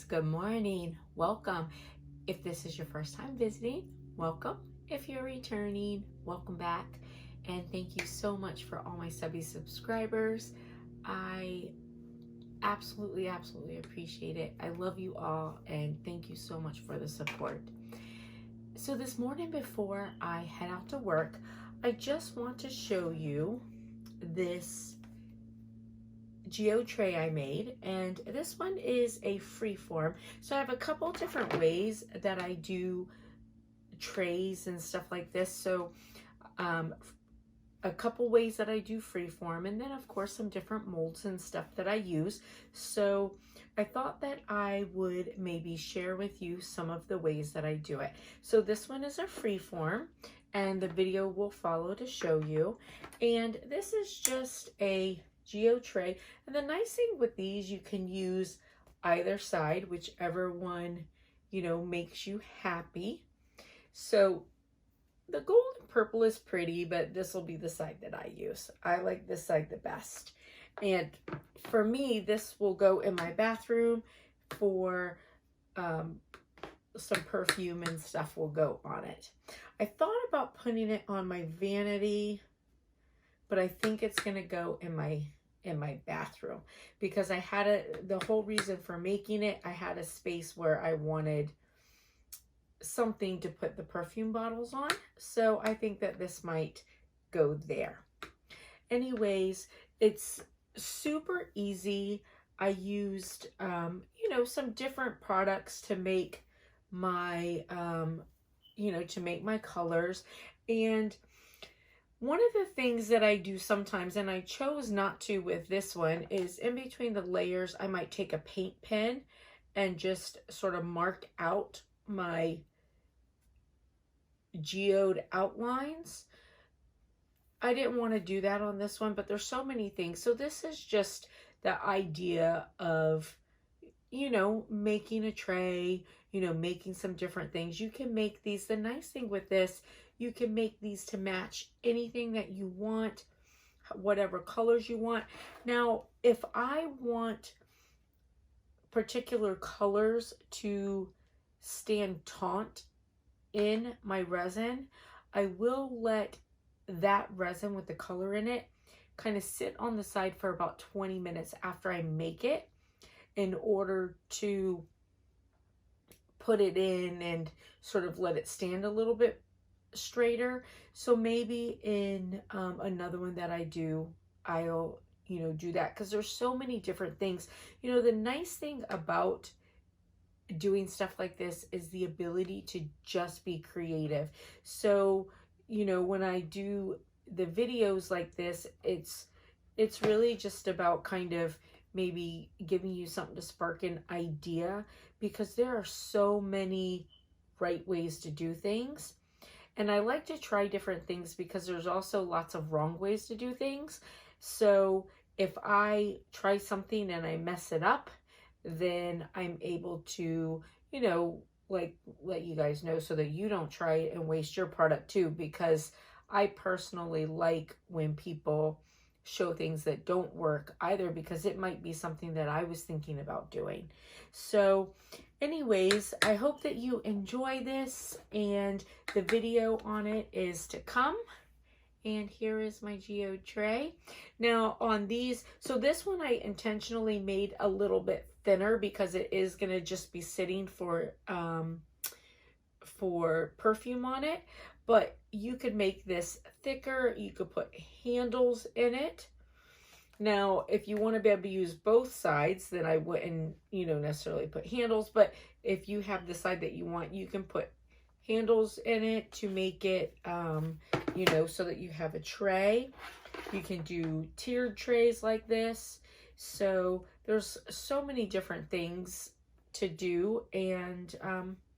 friends, good morning. Welcome. If this is your first time visiting, welcome. If you're returning, welcome back. And thank you so much for all my subscribers. I absolutely appreciate it. I love you all and thank you so much for the support. So this morning before I head out to work, I just want to show you this geode tray I made, and this one is a free form. So I have a couple different ways that I do trays and stuff like this. So a couple ways that I do free form, and then of course some different molds and stuff that I use. So I thought that I would maybe share with you some of the ways that I do it. So this one is a free form and the video will follow to show you. And this is just a geode tray, and the nice thing with these, you can use either side, whichever one makes you happy. So the gold and purple is pretty, but this will be the side that I use. I like this side the best, and for me this will go in my bathroom for some perfume and stuff will go on it. I thought about putting it on my vanity, but I think it's gonna go in my bathroom because I had the whole reason for making it, I had a space where I wanted something to put the perfume bottles on. So I think that this might go there. Anyways, it's super easy. I used, some different products to make my, to make my colors. And one of the things that I do sometimes, and I chose not to with this one, is in between the layers, I might take a paint pen and just sort of mark out my geode outlines. I didn't want to do that on this one, but there's so many things. So this is just the idea of, making a tray, making some different things. You can make these. The nice thing with this, you can make these to match anything that you want, whatever colors you want. Now, if I want particular colors to stand taut in my resin, I will let that resin with the color in it kind of sit on the side for about 20 minutes after I make it in order to put it in and sort of let it stand a little bit straighter. So maybe in another one that I do, I'll do that, because there's so many different things. The nice thing about doing stuff like this is the ability to just be creative. So when I do the videos like this, it's really just about kind of maybe giving you something to spark an idea, because there are so many right ways to do things. And I like to try different things because there's also lots of wrong ways to do things. So if I try something and I mess it up, then I'm able to, like let you guys know so that you don't try it and waste your product too, because I personally like when people show things that don't work either, because it might be something that I was thinking about doing. So anyways, I hope that you enjoy this, and the video on it is to come. And here is my geode tray. Now on these, so this one I intentionally made a little bit thinner because it is going to just be sitting for perfume on it. But you could make this thicker. You could put handles in it. Now, if you want to be able to use both sides, then I wouldn't, necessarily put handles. But if you have the side that you want, you can put handles in it to make it, so that you have a tray. You can do tiered trays like this. So there's so many different things to do. And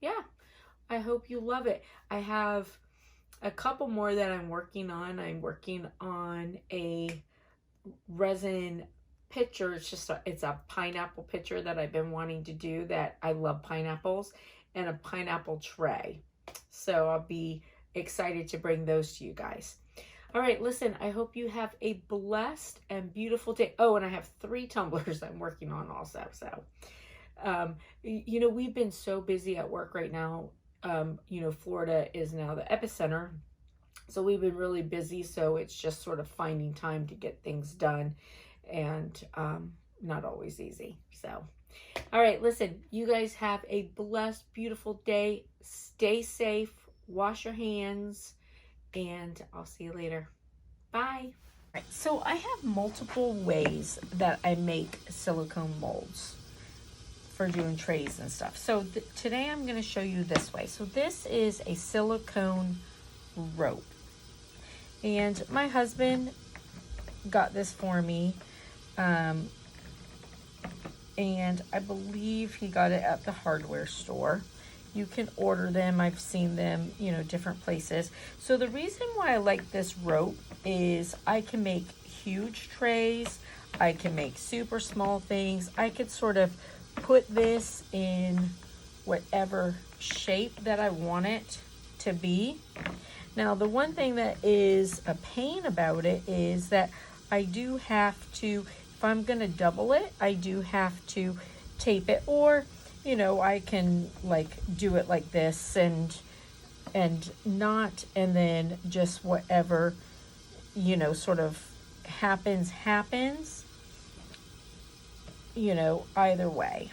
yeah, I hope you love it. I have a couple more that I'm working on. I'm working on a resin pitcher. It's a pineapple pitcher that I've been wanting to do, that I love pineapples, and a pineapple tray. So I'll be excited to bring those to you guys. All right, listen, I hope you have a blessed and beautiful day. Oh, and I have 3 tumblers I'm working on also. So You know, we've been so busy at work right now. You know, Florida is now the epicenter. So we've been really busy. So it's just sort of finding time to get things done, and not always easy. So, all right, listen, you guys have a blessed, beautiful day. Stay safe, wash your hands, and I'll see you later. Bye. Right, so I have multiple ways that I make silicone molds for doing trays and stuff. So today I'm going to show you this way. So this is a silicone rope. And my husband got this for me. And I believe he got it at the hardware store. You can order them. I've seen them, you know, different places. So the reason why I like this rope is I can make huge trays. I can make super small things. I could sort of put this in whatever shape that I want it to be. Now, the one thing that is a pain about it is that I do have to, if I'm going to double it, I do have to tape it, or you know, I can like do it like this and not, and then just whatever, you know, sort of happens, you know, either way.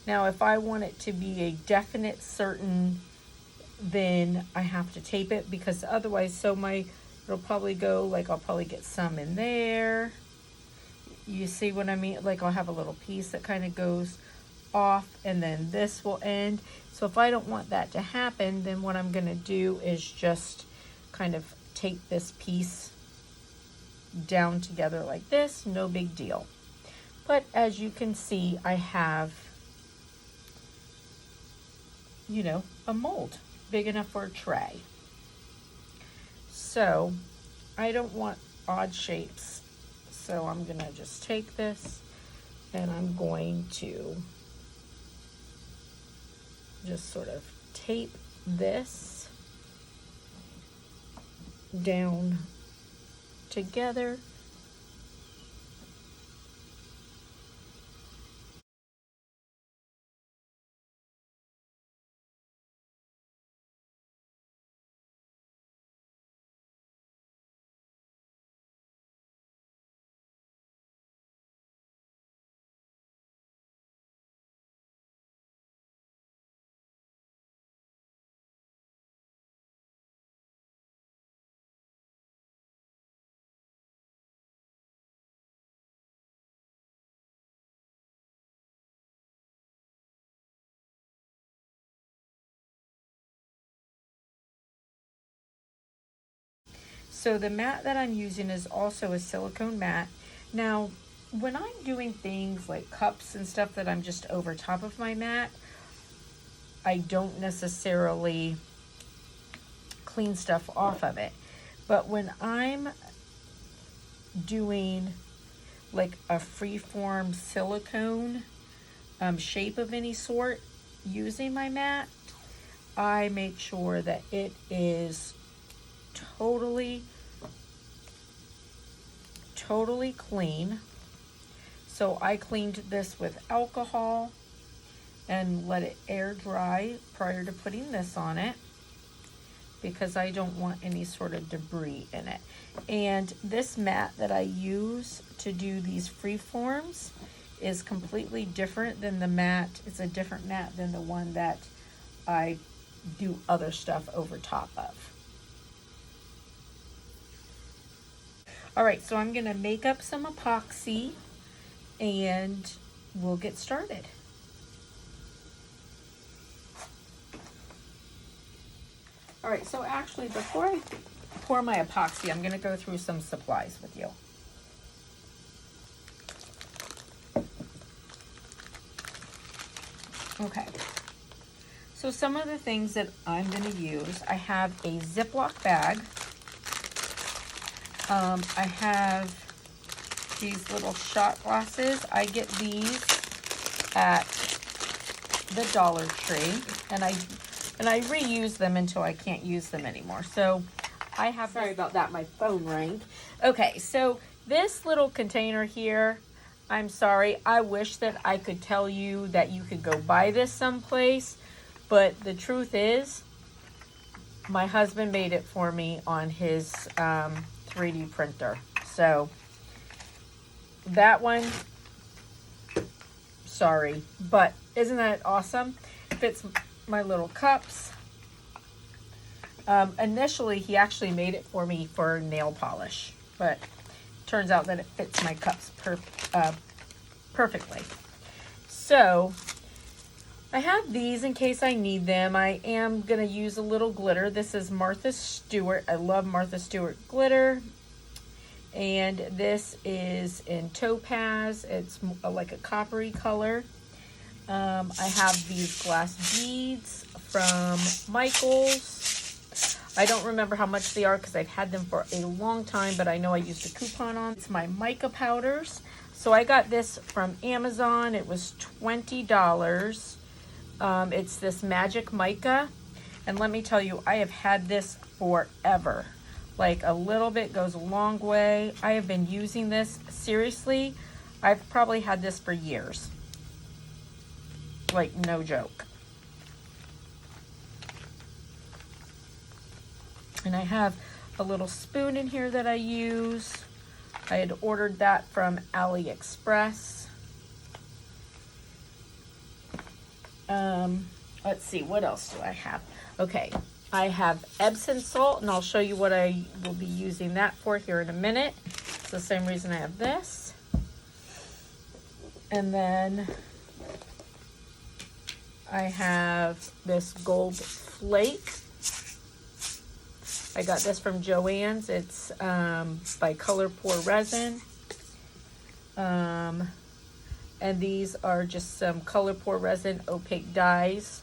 Now, if I want it to be a definite certain, then I have to tape it, because otherwise, so it'll probably go, like I'll probably get some in there. You see what I mean? Like I'll have a little piece that kind of goes off, and then this will end. So if I don't want that to happen, then what I'm going to do is just kind of tape this piece down together like this. No big deal. But as you can see, I have, you know, a mold big enough for a tray. So I don't want odd shapes. So I'm going to just take this and I'm going to just sort of tape this down together. So the mat that I'm using is also a silicone mat. Now, when I'm doing things like cups and stuff that I'm just over top of my mat, I don't necessarily clean stuff off of it. But when I'm doing like a freeform silicone shape of any sort using my mat, I make sure that it is totally clean. So I cleaned this with alcohol and let it air dry prior to putting this on it, because I don't want any sort of debris in it. And this mat that I use to do these freeforms is completely different than the mat. It's a different mat than the one that I do other stuff over top of. All right, so I'm gonna make up some epoxy and we'll get started. All right, so actually before I pour my epoxy, I'm gonna go through some supplies with you. Okay, so some of the things that I'm gonna use, I have a Ziploc bag. I have these little shot glasses. I get these at the Dollar Tree, and I reuse them until I can't use them anymore. So I have, sorry about that, my phone rang. Okay, so this little container here, I'm sorry. I wish that I could tell you that you could go buy this someplace, but the truth is, my husband made it for me on his 3D printer. So that one, sorry, but isn't that awesome? It fits my little cups. Initially, he actually made it for me for nail polish, but turns out that it fits my cups perfectly. So I have these in case I need them. I am going to use a little glitter. This is Martha Stewart. I love Martha Stewart glitter. And this is in topaz. It's like a coppery color. I have these glass beads from Michael's. I don't remember how much they are because I've had them for a long time, but I know I used a coupon on. It's my Mica Powders. So I got this from Amazon. It was $20. It's this Magic Mica. And let me tell you, I have had this forever. Like, a little bit goes a long way. I have been using this, seriously, I've probably had this for years. Like, no joke. And I have a little spoon in here that I use. I had ordered that from AliExpress. Let's see, what else do I have? Okay, I have Epsom salt, and I'll show you what I will be using that for here in a minute. It's the same reason I have this. And then I have this gold flake. I got this from Joann's. It's by Color Pour Resin. And these are just some Color Pour Resin opaque dyes.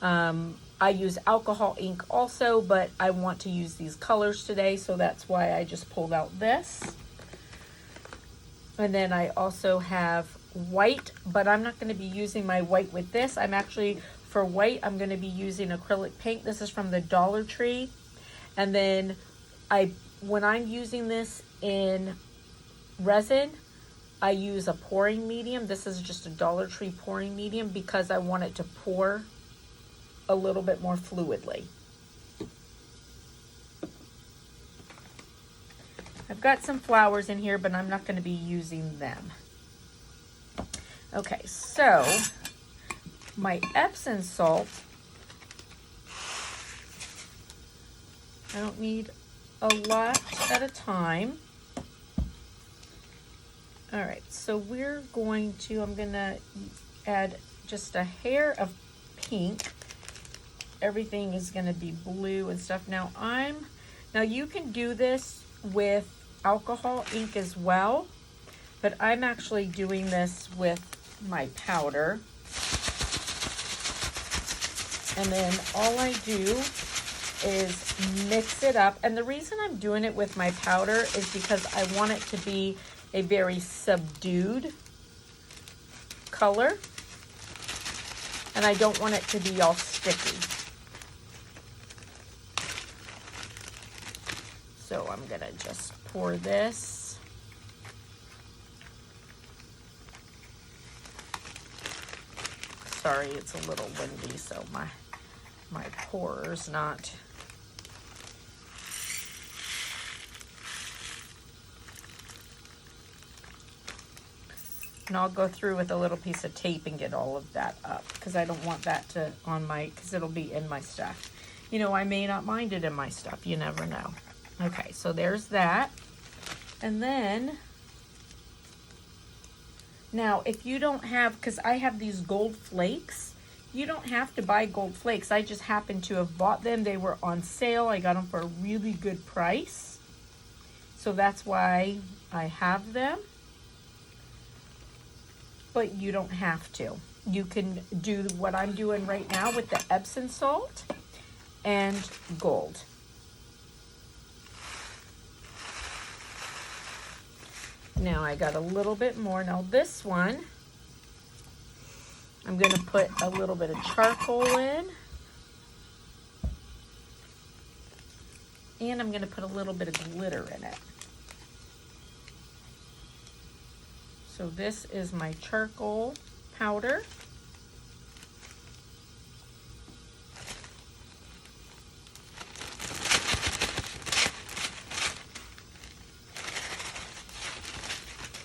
I use alcohol ink also, but I want to use these colors today, so that's why I just pulled out this. And then I also have white, but I'm not going to be using my white with this. I'm actually, for white, I'm going to be using acrylic paint. This is from the Dollar Tree. And then when I'm using this in resin, I use a pouring medium. This is just a Dollar Tree pouring medium because I want it to pour a little bit more fluidly. I've got some flowers in here, but I'm not going to be using them. Okay, so my Epsom salt, I don't need a lot at a time. All right, so I'm going to add just a hair of pink. Everything is going to be blue and stuff. Now you can do this with alcohol ink as well, but I'm actually doing this with my powder. And then all I do is mix it up. And the reason I'm doing it with my powder is because I want it to be a very subdued color. And I don't want it to be all sticky. So I'm gonna just pour this. Sorry, it's a little windy, so my pourer's not. And I'll go through with a little piece of tape and get all of that up because I don't want that because it'll be in my stuff. You know, I may not mind it in my stuff. You never know. Okay, so there's that. And then, now if you don't have, because I have these gold flakes, you don't have to buy gold flakes. I just happen to have bought them. They were on sale. I got them for a really good price. So that's why I have them. But you don't have to. You can do what I'm doing right now with the Epsom salt and gold. Now I got a little bit more. Now this one, I'm going to put a little bit of charcoal in. And I'm going to put a little bit of glitter in it. So this is my charcoal powder.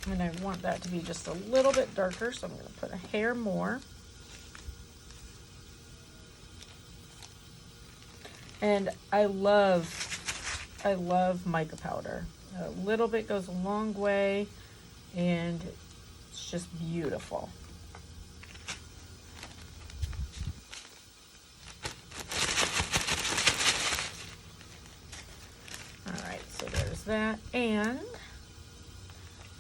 And I want that to be just a little bit darker, so I'm going to put a hair more. And I love mica powder. A little bit goes a long way, and it's just beautiful. All right, so there's that. And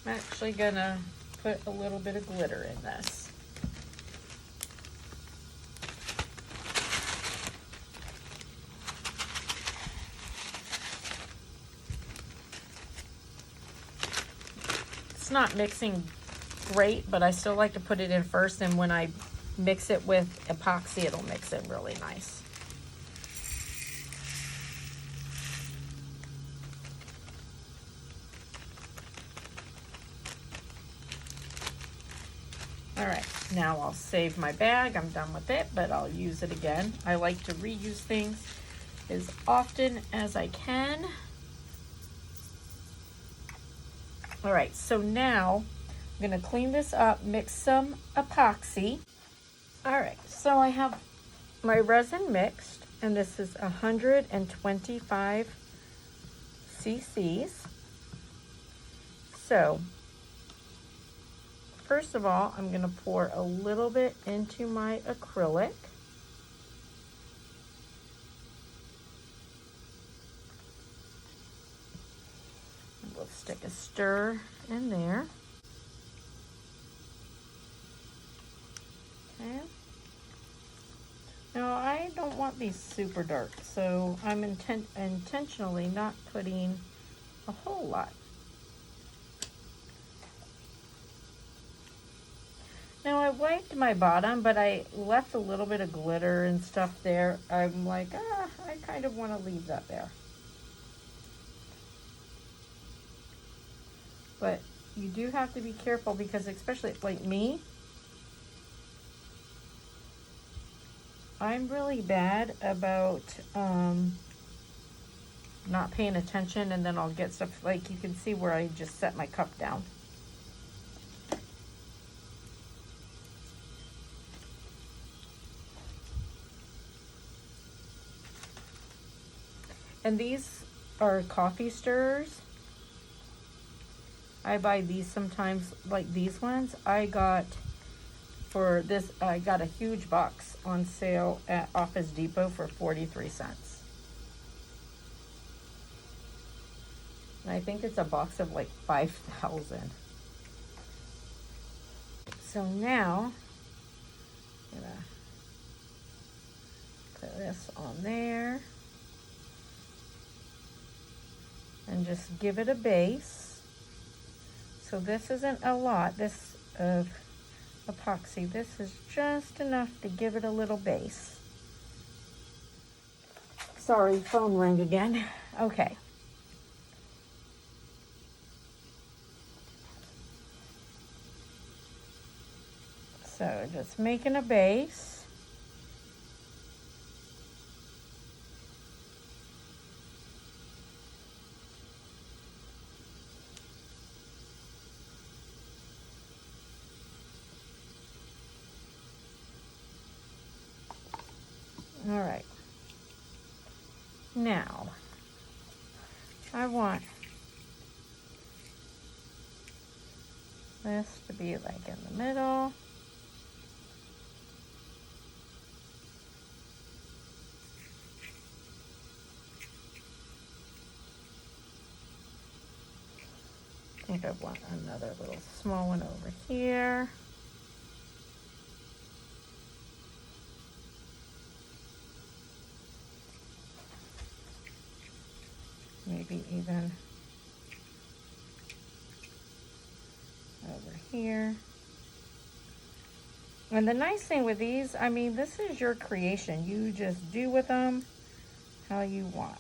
I'm actually gonna put a little bit of glitter in this. It's not mixing great, but I still like to put it in first, and when I mix it with epoxy, it'll mix it really nice. All right, now I'll save my bag. I'm done with it, but I'll use it again. I like to reuse things as often as I can. All right, so now I'm gonna clean this up, mix some epoxy. All right, so I have my resin mixed, and this is 125 cc's. So first of all, I'm going to pour a little bit into my acrylic. We'll stick a stir in there. Okay. Now I don't want these super dark, so I'm intentionally not putting a whole lot. Now I wiped my bottom, but I left a little bit of glitter and stuff there. I'm like, I kind of want to leave that there. But you do have to be careful, because especially like me, I'm really bad about not paying attention, and then I'll get stuff, like you can see where I just set my cup down. And these are coffee stirrers. I buy these sometimes, like these ones. I got a huge box on sale at Office Depot for 43 cents. And I think it's a box of like 5,000. So now, I'm gonna put this on there. And just give it a base. So this isn't a lot, this of epoxy. This is just enough to give it a little base. Sorry, phone rang again. Okay. So just making a base. All right. Now, I want this to be like in the middle. I think I want another little small one over here. Maybe even over here. And the nice thing with these, I mean, this is your creation. You just do with them how you want.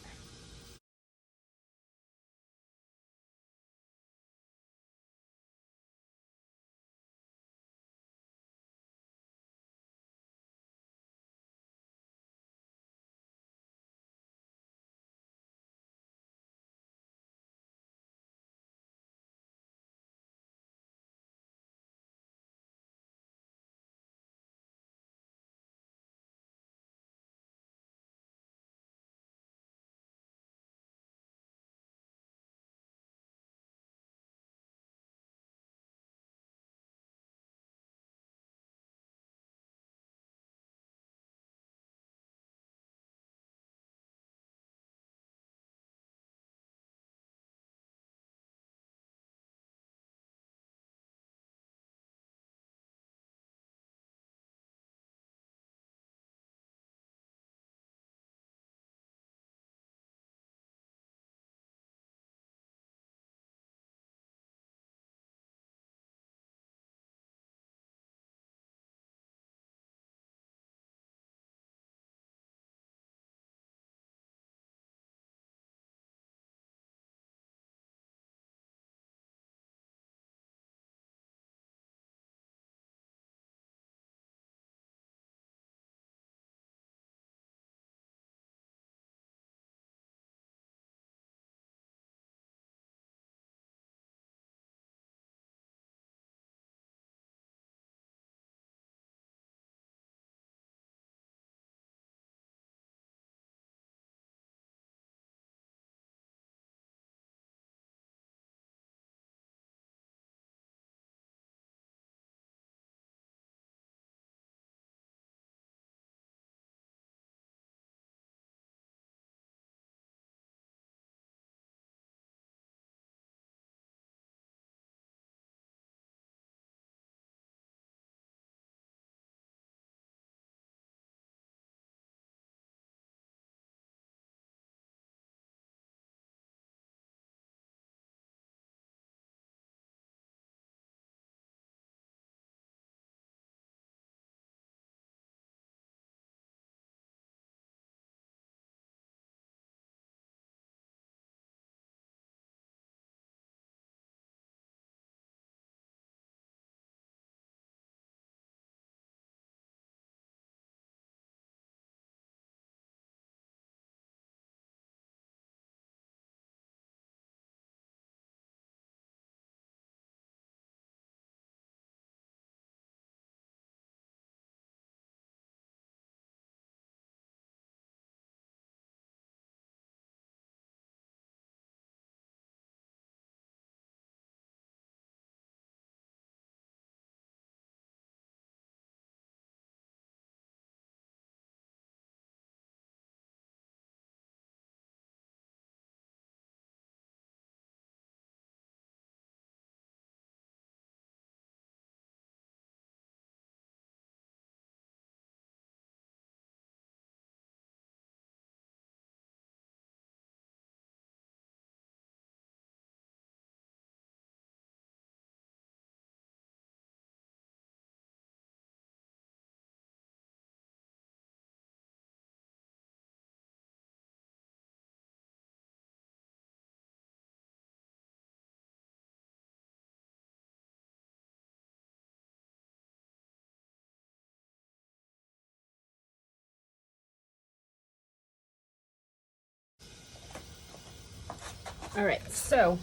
All right, so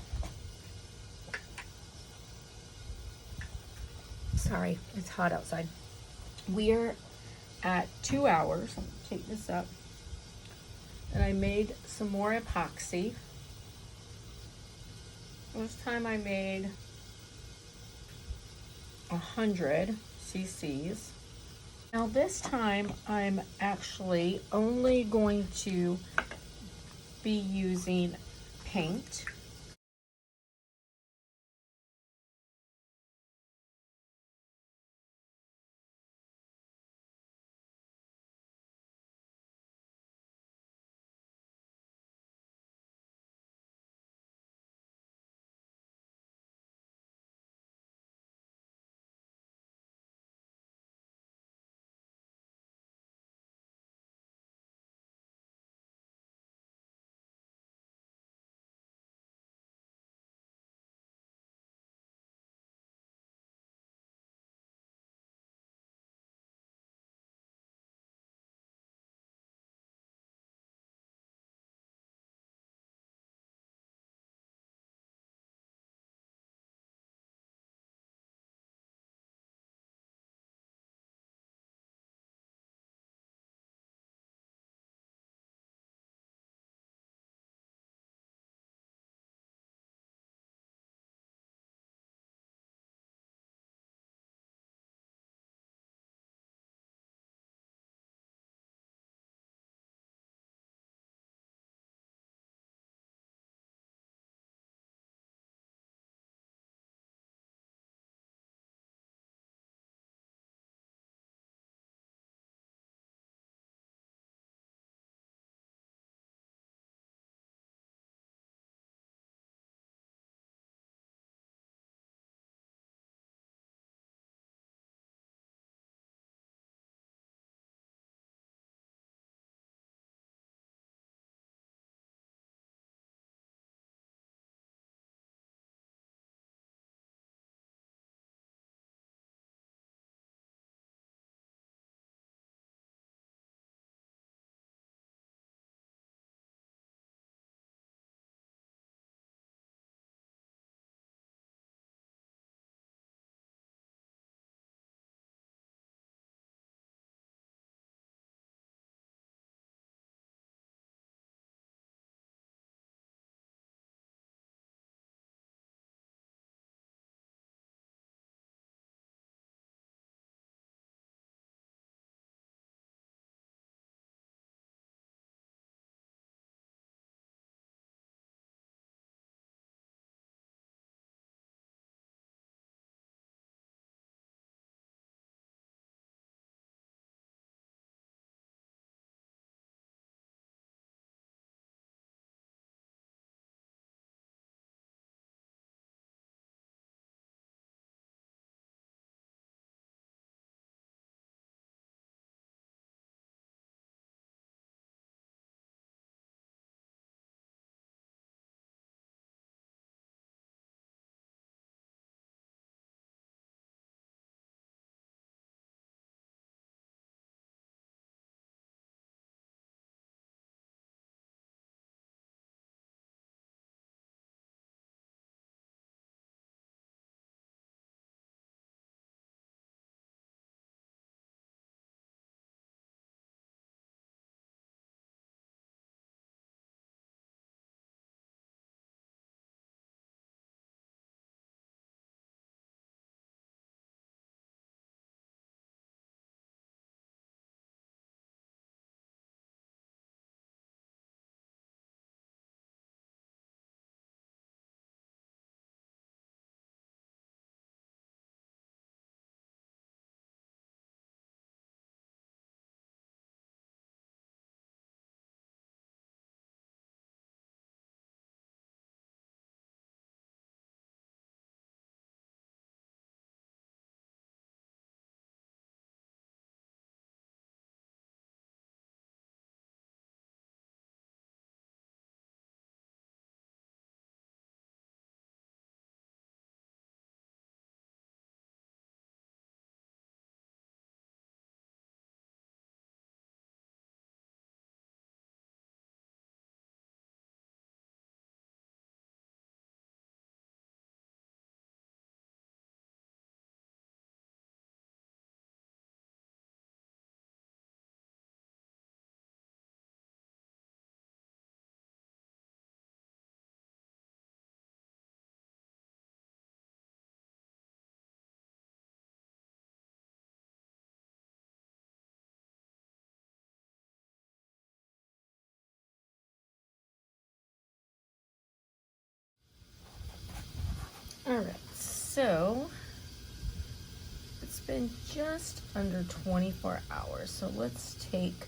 sorry, it's hot outside. We're at 2 hours. Let me take this up. And I made some more epoxy. This time I made 100 cc's. Now this time I'm actually only going to be using paint. All right, so it's been just under 24 hours. So let's take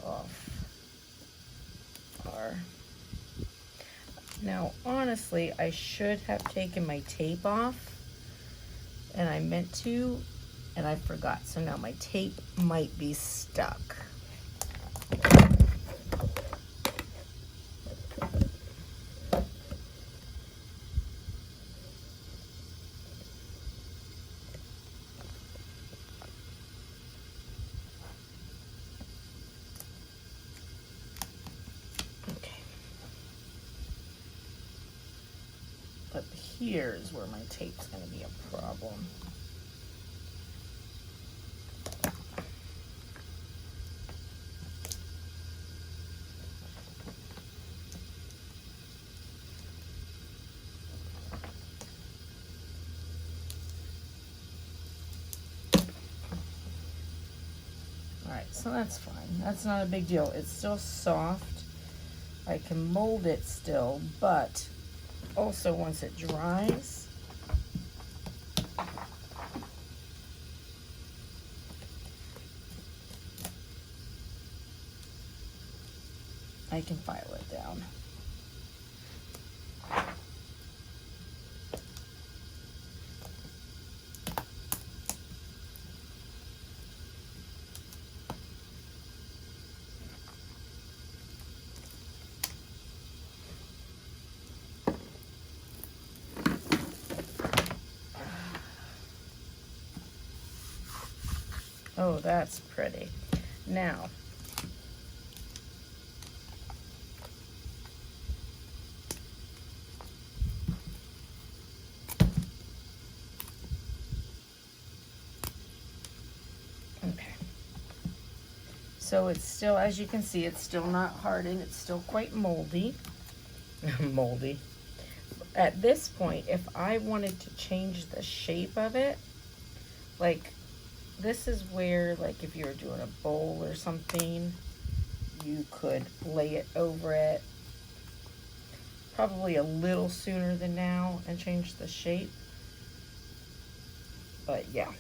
off our, now honestly, I should have taken my tape off, and I meant to, and I forgot. So now my tape might be stuck. But here's where my tape's going to be a problem. Alright, so that's fine. That's not a big deal. It's still soft. I can mold it still, but also once it dries, I can file it down. Oh, that's pretty. Now, okay. So it's still, as you can see, it's still not hardened. It's still quite moldy. Moldy. At this point, if I wanted to change the shape of it, like, this is where, like, if you were doing a bowl or something, you could lay it over it probably a little sooner than now and change the shape. But yeah.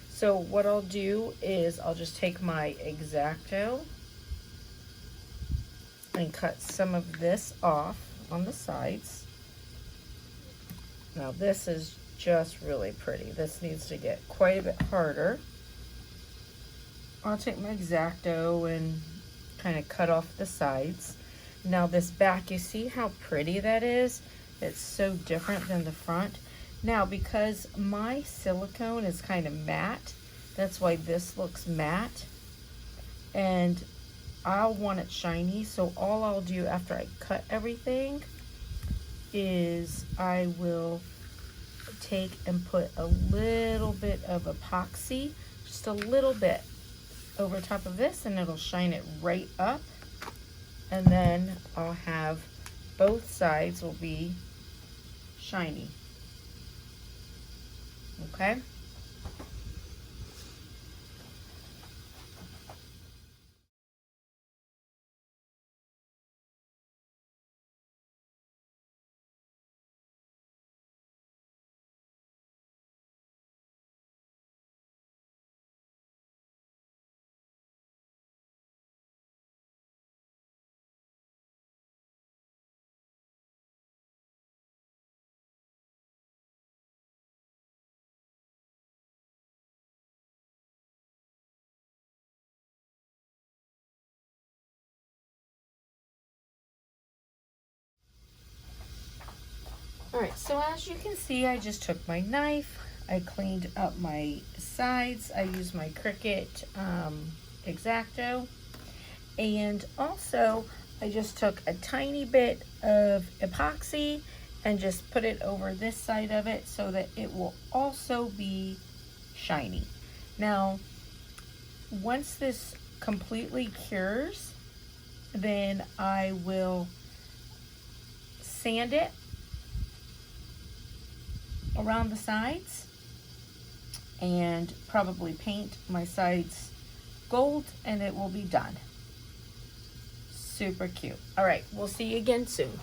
So what I'll do is I'll just take my X-Acto and cut some of this off on the sides. Now this is just really pretty. This needs to get quite a bit harder. I'll take my X-Acto and kind of cut off the sides. Now this back, you see how pretty that is? It's so different than the front. Now because my silicone is kind of matte, that's why this looks matte. And I'll want it shiny, so all I'll do after I cut everything is I will take and put a little bit of epoxy, just a little bit, over top of this, and it'll shine it right up. And then I'll have both sides will be shiny. Okay? Alright, so as you can see, I just took my knife, I cleaned up my sides, I used my Cricut X-Acto, and also I just took a tiny bit of epoxy and just put it over this side of it so that it will also be shiny. Now, once this completely cures, then I will sand it around the sides and probably paint my sides gold, and it will be done. Super cute. All right, we'll see you again soon.